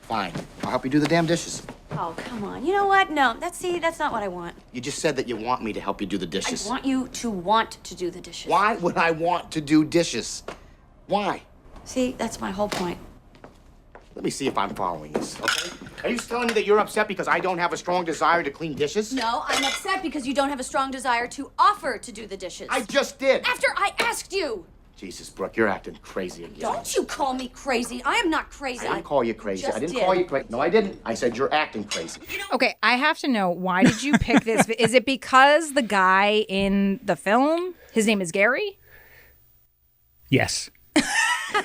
Fine. I'll help you do the damn dishes. Oh, come on. You know what? No, that's not what I want. You just said that you want me to help you do the dishes. I want you to want to do the dishes. Why would I want to do dishes? Why? See, that's my whole point. Let me see if I'm following this, okay? Are you telling me that you're upset because I don't have a strong desire to clean dishes? No, I'm upset because you don't have a strong desire to offer to do the dishes. I just did. After I asked you. Jesus, Brooke, you're acting crazy again. Don't you call me crazy. I am not crazy. I didn't call you crazy. I didn't did. call you crazy. No, I didn't. I said you're acting crazy. Okay, I have to know, why did you pick this? Is it because the guy in the film, his name is Gary? Yes.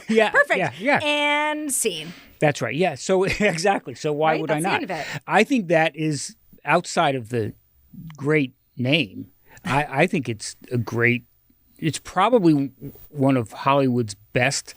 Yeah. Perfect. Yeah. And scene. That's right. Yeah. So exactly. So why Right? would That's I the not? end of it. I think that is outside of the great name. I think it's a great. It's probably one of Hollywood's best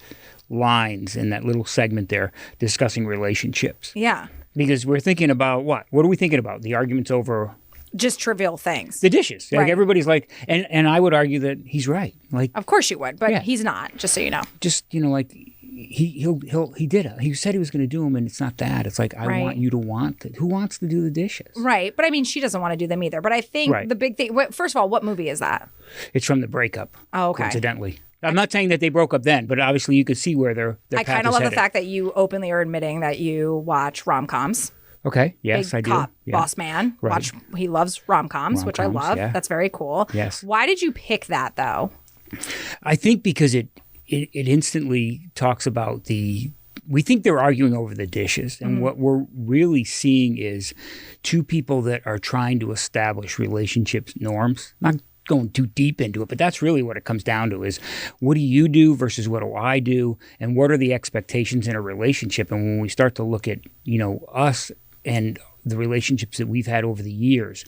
lines in that little segment there discussing relationships. Yeah. Because we're thinking about what? What are we thinking about? The arguments over Just trivial things. the dishes. Like Right. everybody's like, and I would argue that he's right. Like Of course you would, but Yeah. he's not, just so you know. just like he did it. He said he was going to do them, and it's not that. It's like I Right. want you to want it. Who wants to do the dishes? Right. But I mean, she doesn't want to do them either. But I think Right. the big thing, first of all, what movie is that? It's from the breakup. Oh, okay. Coincidentally, I'm not saying that they broke up then, but obviously you could see where their I path kind of is love the headed. fact that you openly are admitting that you watch rom-coms. Okay. Yes, Big I do. cop, Yeah. boss man. Right. He loves rom-coms, which I Rom-coms, love. yeah. That's very cool. Yes. Why did you pick that, though? I think because it instantly talks about we think they're arguing over the dishes. And what we're really seeing is two people that are trying to establish relationships norms. Not going too deep into it, but that's really what it comes down to is what do you do versus what do I do? And what are the expectations in a relationship? And when we start to look at, us and the relationships that we've had over the years,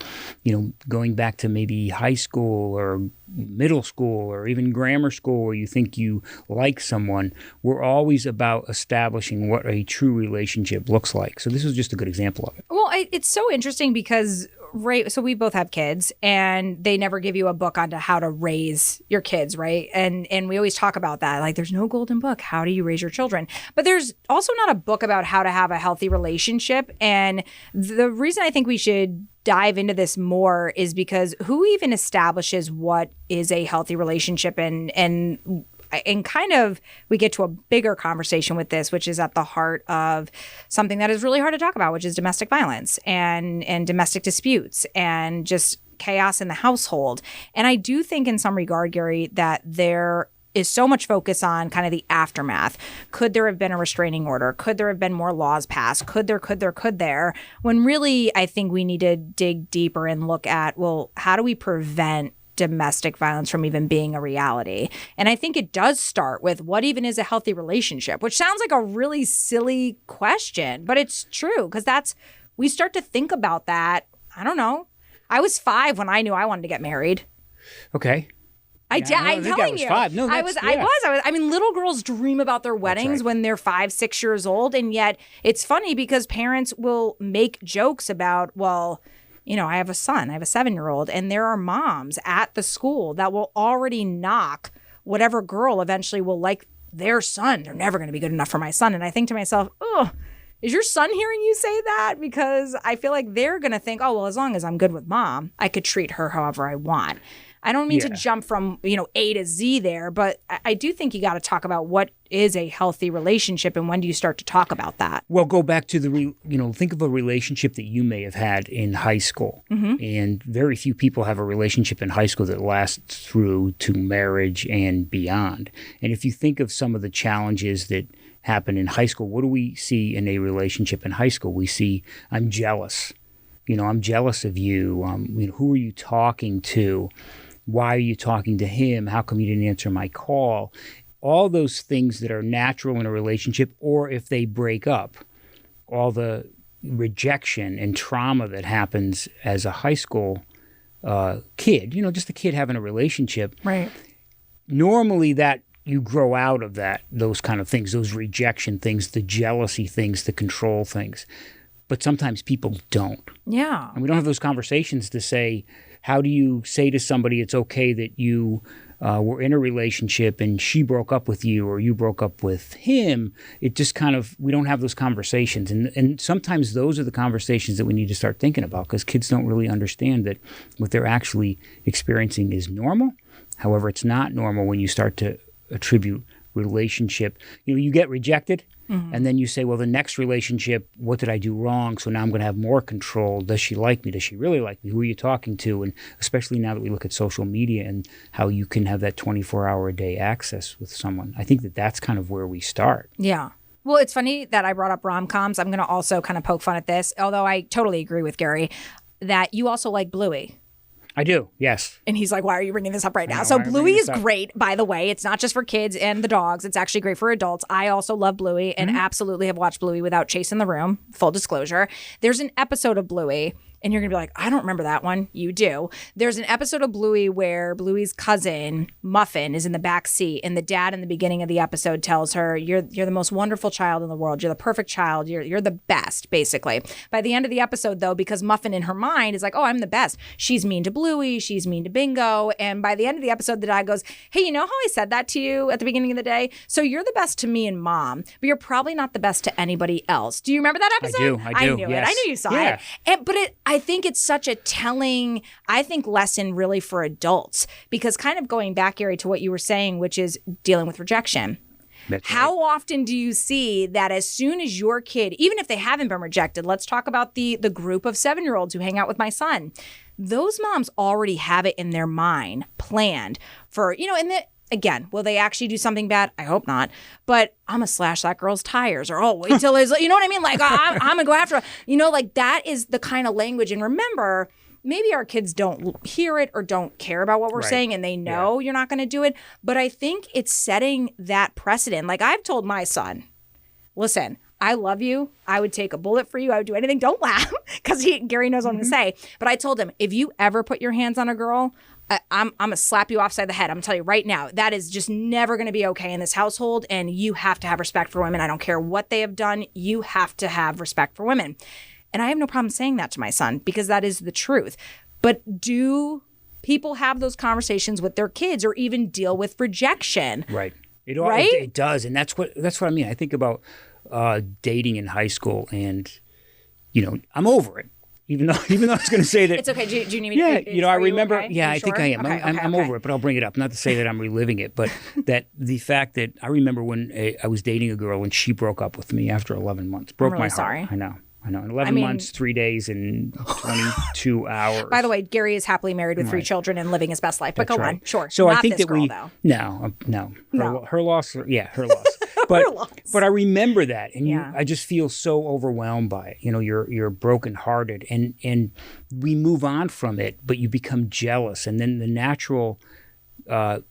going back to maybe high school or middle school or even grammar school where you think you like someone, we're always about establishing what a true relationship looks like. So this was just a good example of it. Well, it's so interesting because, right, so we both have kids and they never give you a book on how to raise your kids, right? And we always talk about that. Like, there's no golden book. How do you raise your children? But there's also not a book about how to have a healthy relationship. And the reason I think we should dive into this more is because who even establishes what is a healthy relationship and kind of we get to a bigger conversation with this, which is at the heart of something that is really hard to talk about, which is domestic violence and domestic disputes and just chaos in the household. And I do think in some regard, Gary, that there is so much focus on kind of the aftermath. Could there have been a restraining order? Could there have been more laws passed? Could there? When really, I think we need to dig deeper and look at, well, how do we prevent domestic violence from even being a reality? And I think it does start with what even is a healthy relationship, which sounds like a really silly question, but it's true because we start to think about that. I don't know. I was 5 when I knew I wanted to get married. Okay. I'm think I telling was you. 5. No, I was. I mean, little girls dream about their weddings when they're 5, 6 years old. And yet it's funny because parents will make jokes about, well, I have a son, I have a 7-year-old, and there are moms at the school that will already knock whatever girl eventually will like their son. They're never going to be good enough for my son. And I think to myself, oh, is your son hearing you say that? Because I feel like they're going to think, oh, well, as long as I'm good with mom, I could treat her however I want. I don't mean to jump from, A to Z there, but I do think you got to talk about what is a healthy relationship and when do you start to talk about that? Well, go back to think of a relationship that you may have had in high school. Mm-hmm. And very few people have a relationship in high school that lasts through to marriage and beyond. And if you think of some of the challenges that happen in high school, what do we see in a relationship in high school? We see, I'm jealous. I'm jealous of you. Who are you talking to? Why are you talking to him? How come you didn't answer my call? All those things that are natural in a relationship, or if they break up, all the rejection and trauma that happens as a high school kid, just a kid having a relationship. Right. Normally that you grow out of those kind of things, those rejection things, the jealousy things, the control things. But sometimes people don't. Yeah. And we don't have those conversations to say, how do you say to somebody it's okay that you were in a relationship and she broke up with you or you broke up with him, it just kind of, we don't have those conversations. And sometimes those are the conversations that we need to start thinking about, because kids don't really understand that what they're actually experiencing is normal. However, it's not normal when you start to attribute relationship. You get rejected. And then you say, well, the next relationship, what did I do wrong? So now I'm going to have more control. Does she like me? Does she really like me? Who are you talking to? And especially now that we look at social media and how you can have that 24-hour-a-day access with someone, I think that that's kind of where we start. Yeah. Well, it's funny that I brought up rom-coms. I'm going to also kind of poke fun at this, although I totally agree with Gary, that you also like Bluey. I do, yes. And he's like, why are you bringing this up right now? know, So why am I Bluey bringing is this up? great, by the way. It's not just for kids and the dogs. It's actually great for adults. I also love Bluey and absolutely have watched Bluey without Chase in the room. Full disclosure. There's an episode of Bluey, and you're going to be like, I don't remember that one. You do. There's an episode of Bluey where Bluey's cousin, Muffin, is in the back seat, and the dad in the beginning of the episode tells her, you're the most wonderful child in the world. You're the perfect child. You're the best, basically. By the end of the episode, though, because Muffin in her mind is like, oh, I'm the best. She's mean to Bluey. She's mean to Bingo. And by the end of the episode, the dad goes, hey, you know how I said that to you at the beginning of the day? So you're the best to me and Mom, but you're probably not the best to anybody else. Do you remember that episode? I do. I knew it. Yes. I knew you saw Yeah. it. But I think it's such a telling, lesson really for adults, because kind of going back, Gary, to what you were saying, which is dealing with rejection. That's How often do you see that as soon as your kid, even if they haven't been rejected, let's talk about the group of 7-year-olds who hang out with my son. Those moms already have it in their mind planned for, and again, will they actually do something bad? I hope not. But I'm going to slash that girl's tires, or, wait till his, you know what I mean? Like, I'm going to go after her. Like that is the kind of language. And remember, maybe our kids don't hear it or don't care about what we're Right. saying, and they know you're not going to do it. But I think it's setting that precedent. Like I've told my son, listen, I love you. I would take a bullet for you. I would do anything. Don't laugh, because Gary knows what I'm going to say. But I told him, if you ever put your hands on a girl, I'm going to slap you offside the head. I'm going to tell you right now, that is just never going to be okay in this household. And you have to have respect for women. I don't care what they have done. You have to have respect for women. And I have no problem saying that to my son, because that is the truth. But do people have those conversations with their kids, or even deal with rejection? Right. Right? It does. And that's what I mean. I think about dating in high school, and, I'm over it. Even though I was going to say that. It's okay. Do you need me Yeah, to? I are you remember. okay? Yeah, You I think sure? I am. Okay, I'm okay. over it, but I'll bring it up. Not to say that I'm reliving it, but that the fact that I remember when I was dating a girl and she broke up with me after 11 months. Broke really my heart. sorry. I know. In 11 months, 3 days, and 22 hours. By the way, Gary is happily married with 3 children and living his best life. But That's go right. on. Sure. So Not I think this that girl, we though. no. Her loss. Yeah, her loss. Her loss. But I remember that, and Yeah. I just feel so overwhelmed by it. You're brokenhearted, and we move on from it, but you become jealous, and then the natural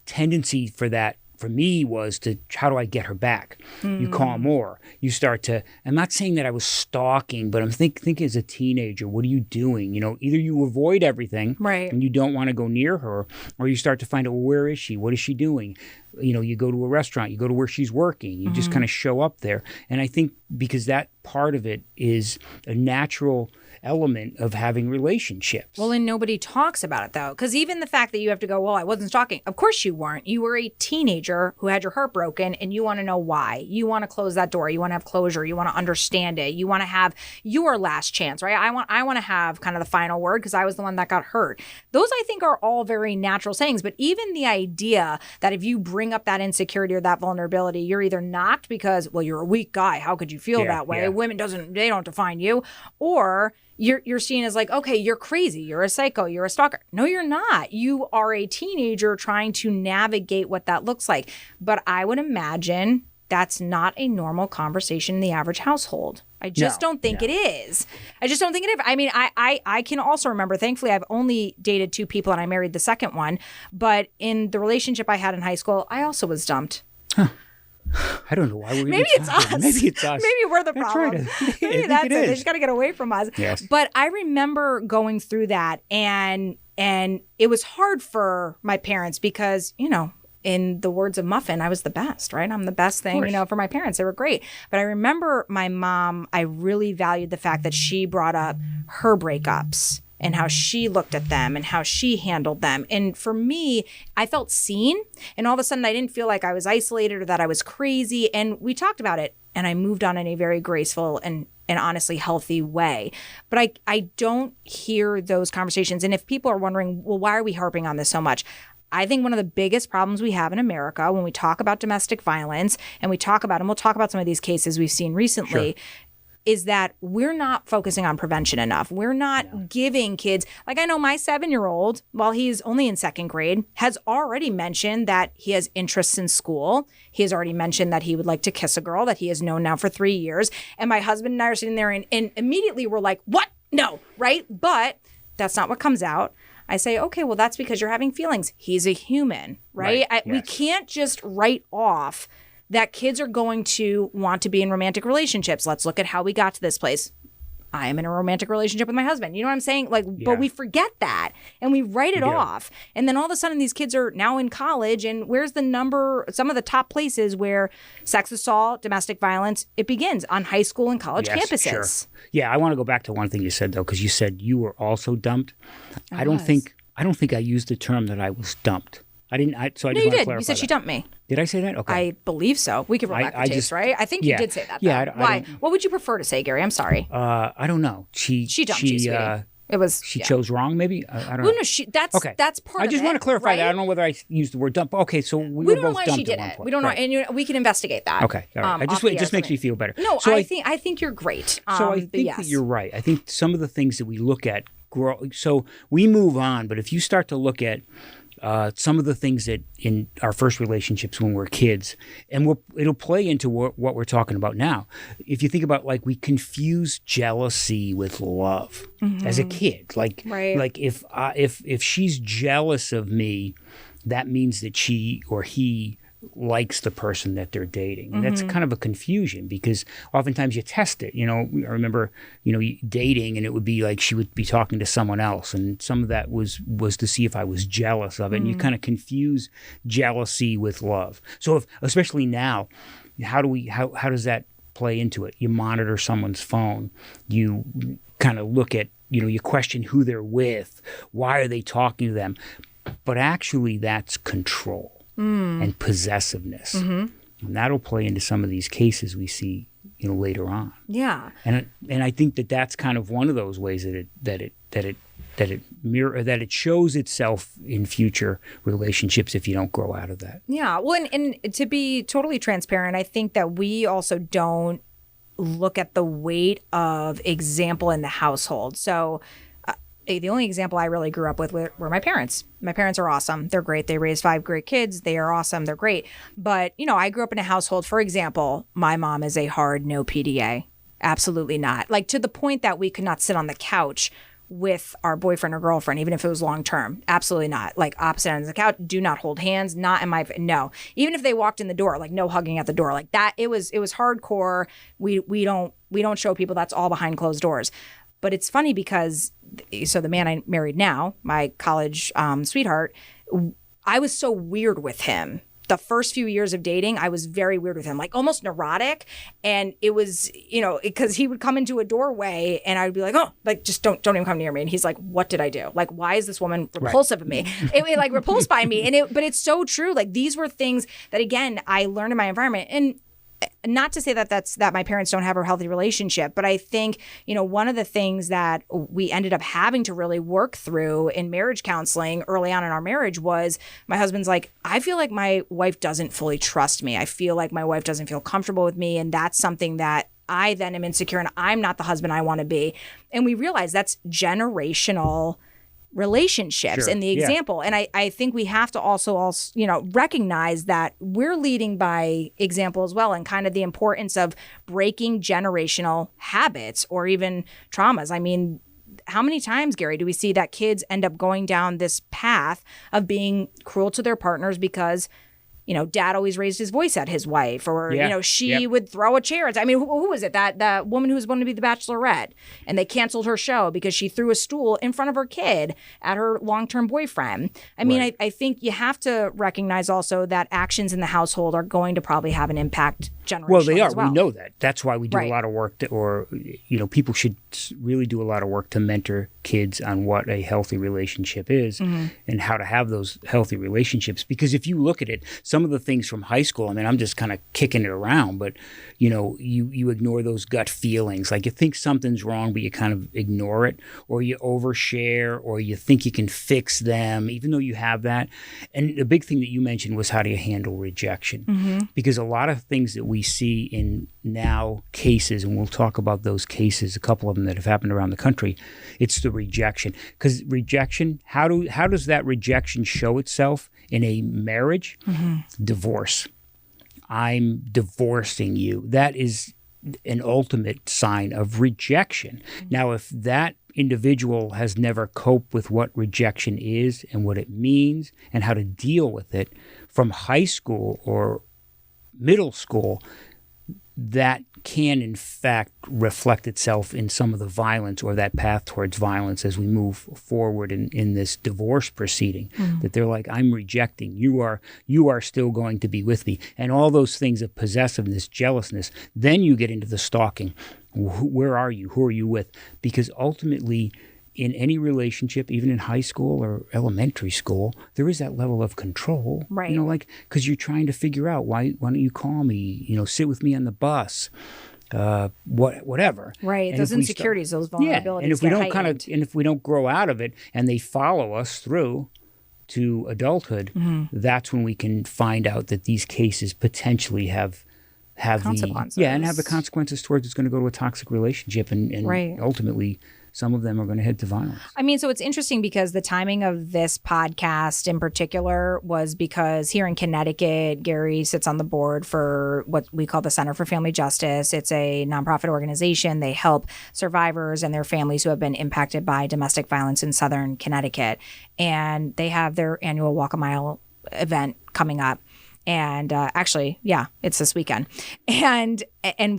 tendency for that. For me was to, how do I get her back? You call more. You start to, I'm not saying that I was stalking, but I'm thinking as a teenager, what are you doing? Either you avoid everything Right. and you don't want to go near her, or you start to find out, well, where is she? What is she doing? You go to a restaurant, you go to where she's working, you just kind of show up there. And I think because that part of it is a natural element of having relationships. Well, and nobody talks about it, though. Because even the fact that you have to go, well, I wasn't stalking. Of course you weren't. You were a teenager who had your heart broken, and you want to know why. You want to close that door. You want to have closure. You want to understand it. You want to have your last chance, right? I want to have kind of the final word, because I was the one that got hurt. Those, I think, are all very natural sayings. But even the idea that if you bring up that insecurity or that vulnerability, you're either knocked because, well, you're a weak guy. How could you feel that way? Yeah. Women they don't define you. Or you're seen as like, okay, you're crazy, you're a psycho, you're a stalker. No, you're not. You are a teenager trying to navigate what that looks like. But I would imagine that's not a normal conversation in the average household. I just don't think it is. I just don't think it is. I mean, I can also remember, thankfully, I've only dated 2 people and I married the second one. But in the relationship I had in high school, I also was dumped. I don't know why we're Maybe it's us. Maybe it's us. Maybe we're the They're problem. trying to- Maybe I that's think it. it They is. just got to get away from us. Yes. But I remember going through that, and it was hard for my parents because, in the words of Muffin, I was the best, right? I'm the best thing, for my parents. They were great. But I remember my mom, I really valued the fact that she brought up her breakups and how she looked at them and how she handled them. And for me, I felt seen. And all of a sudden, I didn't feel like I was isolated or that I was crazy. And we talked about it. And I moved on in a very graceful and honestly healthy way. But I don't hear those conversations. And if people are wondering, well, why are we harping on this so much? I think one of the biggest problems we have in America when we talk about domestic violence and we talk about, and we'll talk about some of these cases we've seen recently, is that we're not focusing on prevention enough. We're not giving kids, like I know my 7-year-old, while he's only in 2nd grade, has already mentioned that he has interests in school. He has already mentioned that he would like to kiss a girl that he has known now for 3 years. And my husband and I are sitting there and immediately we're like, what? No, right? But that's not what comes out. I say, okay, well, that's because you're having feelings. He's a human, right? We can't just write off that kids are going to want to be in romantic relationships. Let's look at how we got to this place. I am in a romantic relationship with my husband. You know what I'm saying? But we forget that and we write it off. And then all of a sudden these kids are now in college, and where's the number, some of the top places where sex assault, domestic violence, it begins on high school and college campuses. Sure. Yeah, I want to go back to one thing you said though, because you said you were also dumped. I don't think I used the term that I was dumped. I didn't. So I no, just you want to did. clarify You said that. she dumped me. Did I say that? Okay. I believe so. We could roll back the tapes, right? I think you did say that. Though. Yeah. Why? What would you prefer to say, Gary? I'm sorry. I don't know. She dumped you, sweetie. It was she chose wrong, maybe. I don't know. Well, no, that's part. I just want to clarify right? that. I don't know whether I used the word dump. Okay, so we were don't know both why dumped she did at one it. point. We don't know, and we can investigate that. Okay, all right. It just makes me feel better. No, so I think you're great. So I think that you're right. I think some of the things that we look at grow. So we move on, but if you start to look at some of the things that in our first relationships when we're kids, and it'll play into what we're talking about now. If you think about like we confuse jealousy with love as a kid, like if she's jealous of me, that means that she or he likes the person that they're dating. And that's kind of a confusion because oftentimes you test it. You know, I remember, dating and it would be like she would be talking to someone else. And some of that was to see if I was jealous of it. And you kind of confuse jealousy with love. So especially now, how does that play into it? You monitor someone's phone. You kind of look at, you question who they're with. Why are they talking to them? But actually that's control. And possessiveness, and that'll play into some of these cases we see, later on. Yeah, and I think that that's kind of one of those ways that it shows itself in future relationships if you don't grow out of that. Yeah, well, and to be totally transparent, I think that we also don't look at the weight of example in the household. So. The only example I really grew up with were my parents. My parents are awesome. They're great. They raised 5 great kids. They are awesome. They're great. But, I grew up in a household, for example, my mom is a hard no PDA. Absolutely not. Like to the point that we could not sit on the couch with our boyfriend or girlfriend, even if it was long term. Absolutely not. Like opposite ends of the couch, do not hold hands, no. Even if they walked in the door, like no hugging at the door, like that. It was hardcore. We don't show people that's all behind closed doors. But it's funny because, so the man I married now, my college sweetheart, I was so weird with him. The first few years of dating, I was very weird with him, like almost neurotic. And it was, because he would come into a doorway and I'd be like, oh, like just don't even come near me. And he's like, what did I do? Like, why is this woman repulsive of me? It like repulsed by me. But it's so true. Like these were things that, again, I learned in my environment. And not to say that my parents don't have a healthy relationship, but I think, one of the things that we ended up having to really work through in marriage counseling early on in our marriage was my husband's like, I feel like my wife doesn't fully trust me. I feel like my wife doesn't feel comfortable with me. And that's something that I then am insecure and I'm not the husband I want to be. And we realized that's generational relationships in the example. And I think we have to also recognize that we're leading by example as well, and kind of the importance of breaking generational habits or even traumas. I mean, how many times, Gary, do we see that kids end up going down this path of being cruel to their partners because dad always raised his voice at his wife, or, she would throw a chair. I mean, who was it? That woman who was going to be the Bachelorette, and they canceled her show because she threw a stool in front of her kid at her long-term boyfriend. I mean, I think you have to recognize also that actions in the household are going to probably have an impact generationally Well, they are. as well. We know that. That's why we do Right. a lot of work people should really do a lot of work to mentor kids on what a healthy relationship is Mm-hmm. and how to have those healthy relationships. Because if you look at it, some of the things from high school, I mean, I'm just kind of kicking it around, but you ignore those gut feelings. Like you think something's wrong, but you kind of ignore it, or you overshare, or you think you can fix them, even though you have that. And the big thing that you mentioned was how do you handle rejection? Because a lot of things that we see in now cases, and we'll talk about those cases, a couple of them that have happened around the country, it's the rejection. Because rejection, how does that rejection show itself in a marriage? Divorce. I'm divorcing you. That is an ultimate sign of rejection. Now, if that individual has never coped with what rejection is and what it means and how to deal with it from high school or middle school, that can in fact reflect itself in some of the violence or that path towards violence as we move forward in this divorce proceeding. That they're like, I'm rejecting, you are still going to be with me, and all those things of possessiveness, jealousness. Then you get into the stalking. Where are you? Who are you with? Because ultimately, in any relationship, even in high school or elementary school, there is that level of control. Right. Like, because you're trying to figure out why don't you call me? Sit with me on the bus. Whatever. Right. And Those if we start- insecurities, those vulnerabilities. and if we get don't heightened. and if we don't grow out of it, and they follow us through to adulthood, that's when we can find out that these cases potentially have Consequences. and have the consequences towards it's going to go to a toxic relationship, and Right. ultimately some of them are going to head to violence. I mean, so it's interesting because the timing of this podcast in particular was because here in Connecticut, Gary sits on the board for what we call the Center for Family Justice. It's a nonprofit organization. They help survivors and their families who have been impacted by domestic violence in Southern Connecticut. And they have their annual Walk a Mile event coming up. And actually, yeah, it's this weekend. And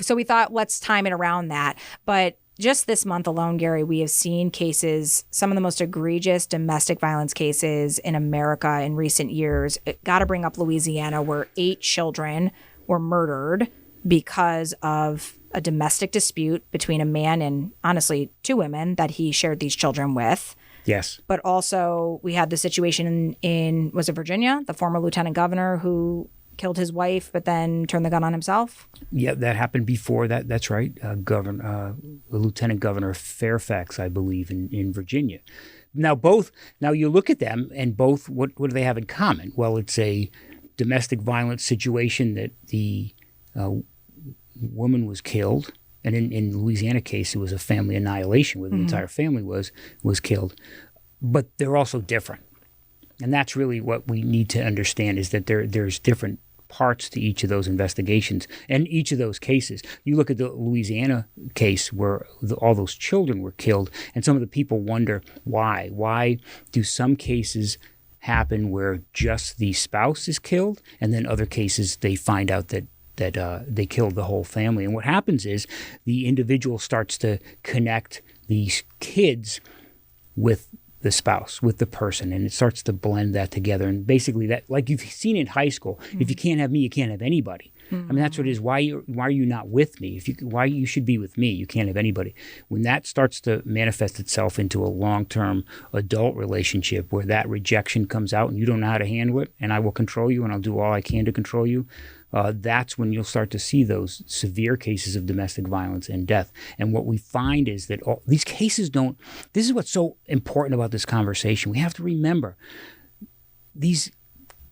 so we thought, let's time it around that. But just this month alone, Gary, we have seen cases, some of the most egregious domestic violence cases in America in recent years. Got to bring up Louisiana, where 8 children were murdered because of a domestic dispute between a man and, honestly, 2 women that he shared these children with. Yes. But also, we had the situation in was it Virginia, the former lieutenant governor who killed his wife, but then turned the gun on himself. Yeah, that happened before that. That's right. Lieutenant Governor Fairfax, I believe, in Virginia. Now you look at them, and both, what do they have in common? Well, it's a domestic violence situation that the woman was killed. And in Louisiana case, it was a family annihilation where the entire family was killed. But they're also different. And that's really what we need to understand, is that there's different parts to each of those investigations and each of those cases. You look at the Louisiana case where all those children were killed, and some of the people wonder why. Why do some cases happen where just the spouse is killed, and then other cases they find out that they killed the whole family? And what happens is the individual starts to connect these kids with the spouse, with the person, and it starts to blend that together. And basically, that, like you've seen in high school, if you can't have me, you can't have anybody. I mean, that's what it is. Why are you not with me? Why you should be with me? You can't have anybody. When that starts to manifest itself into a long-term adult relationship where that rejection comes out and you don't know how to handle it, and I will control you and I'll do all I can to control you, that's when you'll start to see those severe cases of domestic violence and death. And what we find is that these cases don't. This is what's so important about this conversation. We have to remember these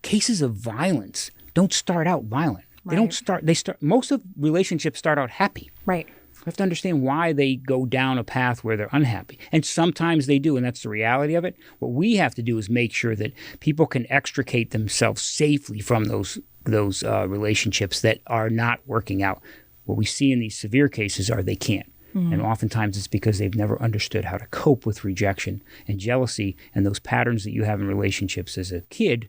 cases of violence don't start out violent. They don't start. Most of relationships start out happy. Right. We have to understand why they go down a path where they're unhappy. And sometimes they do, and that's the reality of it. What we have to do is make sure that people can extricate themselves safely from those relationships that are not working out. What we see in these severe cases are they can't. And oftentimes it's because they've never understood how to cope with rejection and jealousy, and those patterns that you have in relationships as a kid,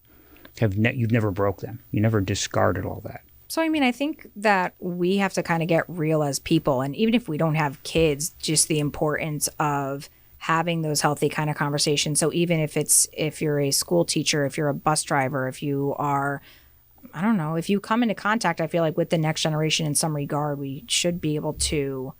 you've never broke them. You never discarded all that. So, I mean, I think that we have to kind of get real as people. And even if we don't have kids, just the importance of having those healthy kind of conversations. So even if you're a school teacher, if you're a bus driver, if you are I don't know, if you come into contact, I feel like with the next generation in some regard, we should be able to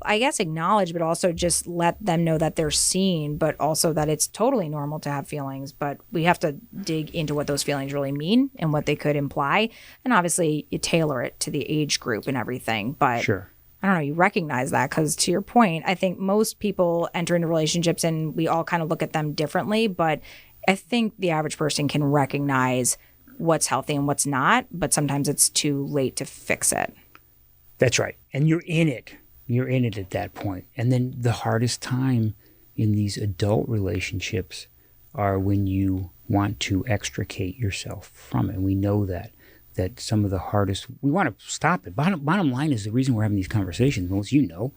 I guess acknowledge, but also just let them know that they're seen, but also that it's totally normal to have feelings. But we have to dig into what those feelings really mean and what they could imply. And obviously you tailor it to the age group and everything. But Sure. I don't know, you recognize that because to your point, I think most people enter into relationships and we all kind of look at them differently. But I think the average person can recognize what's healthy and what's not, but sometimes it's too late to fix it. That's right. And you're in it. You're in it at that point. And then the hardest time in these adult relationships are when you want to extricate yourself from it. And we know that some of the hardest, we want to stop it. Bottom line is the reason we're having these conversations, well, as you know,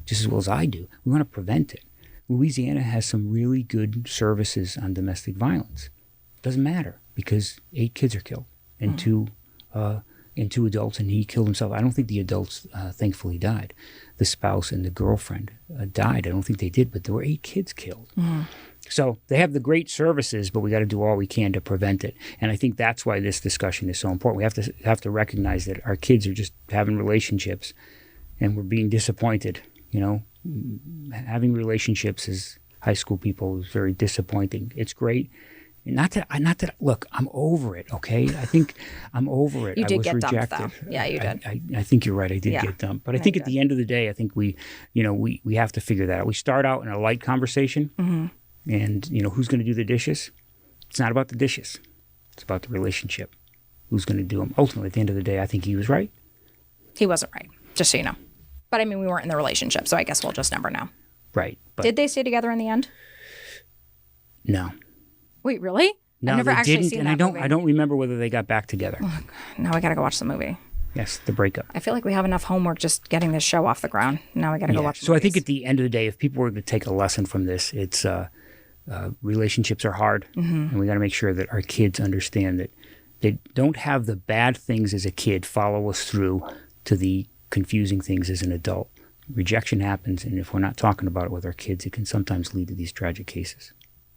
just as well as I do, we want to prevent it. Louisiana has some really good services on domestic violence. Doesn't matter because 8 kids are killed and two adults, and he killed himself. I don't think the adults, thankfully, died. The spouse and the girlfriend died. I don't think they did, but there were 8 kids killed. So they have the great services, but we got to do all we can to prevent it. And I think that's why this discussion is so important. We have to recognize that our kids are just having relationships, and we're being disappointed. You know, having relationships as high school people is very disappointing. It's great. Not that. Look, I'm over it. Okay, I think I'm over it. You did I was get rejected. dumped, though. Yeah, you did. I think you're right. I did get dumped. But I think at the end of the day, I think we have to figure that out. We start out in a light conversation, and who's going to do the dishes? It's not about the dishes. It's about the relationship. Who's going to do them? Ultimately, at the end of the day, I think he was right. He wasn't right, just so you know. But I mean, we weren't in the relationship, so I guess we'll just never know. Right. But Did they stay together in the end? No. Wait, really? No, I've never they actually didn't, seen and that I movie. don't remember whether they got back together. Now I gotta go watch the movie. Yes, the breakup. I feel like we have enough homework just getting this show off the ground. Now I gotta go watch the So I think movies. at the end of the day, if people were to take a lesson from this, it's relationships are hard, and we got to make sure that our kids understand that they don't have the bad things as a kid follow us through to the confusing things as an adult. Rejection happens, and if we're not talking about it with our kids, it can sometimes lead to these tragic cases.